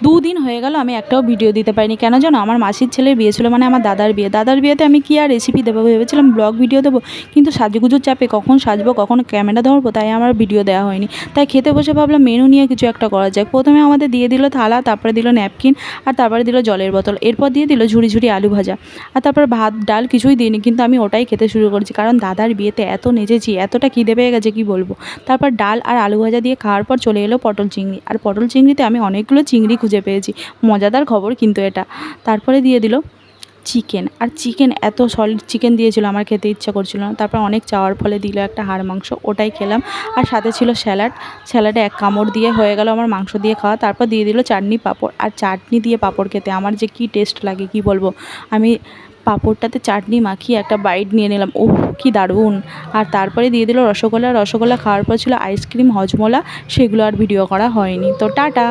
2 দিন হয়ে গেল আমি একটাও ভিডিও দিতে পারিনি। কেন জানো? আমার মাসির ছেলের বিয়ে ছিল, মানে আমার দাদার বিয়ে। দাদার বিয়েতে আমি কি আর রেসিপি দেবো, ভেবেছিলাম ব্লগ ভিডিও দেবো, কিন্তু সাজুগুজুর চাপে কখন সাজবো কখন ক্যামেরা ধরবো, তাই আমার ভিডিও দেওয়া হয়নি। তাই খেতে বসে ভাবলাম মেনু নিয়ে কিছু একটা করা যাক। প্রথমে আমাদের দিয়ে দিল থালা, তারপরে দিল ন্যাপকিন, আর তারপরে দিল জলের বোতল, এরপর দিয়ে দিল ঝুড়ি ঝুড়ি আলু ভাজা, আর তারপর ভাত ডাল কিছুই দিইনি, কিন্তু আমি ওটাই খেতে শুরু করেছি, কারণ দাদার বিয়েতে এত নেচেছি, এতটা খিদে পেয়ে গেছে কি বলবো। তারপর ডাল আর আলু ভাজা দিয়ে খাওয়ার পর চলে এলো পটল চিংড়ি, আর পটল চিংড়িতে আমি অনেকগুলো চিংড়ি খুঁজে পেয়েছি, মজাদার খবর কিন্তু এটা। তারপরে দিয়ে দিল চিকেন, আর চিকেন এত সলিড চিকেন দিয়েছিল আমার খেতে ইচ্ছা করছিল না। তারপর অনেক চাওয়ার ফলে দিল একটা হাড় মাংস, ওটাই খেলাম। আর সাথে ছিল স্যালাড, স্যালাডে এক কামড় দিয়ে হয়ে গেল আমার মাংস দিয়ে খাওয়া। তারপর দিয়ে দিল চাটনি পাঁপড়, আর চাটনি দিয়ে পাঁপড় খেতে আমার যে কী টেস্ট লাগে কি বলবো। আমি পাঁপড়টাতে চাটনি মাখিয়ে একটা বাইট নিয়ে নিলাম, ওহ কি দারুণ। আর তারপরে দিয়ে দিল রসগোল্লা, রসগোল্লা খাওয়ার পর ছিল আইসক্রিম হজমোলা, সেগুলো আর ভিডিও করা হয়নি। তো টাটা।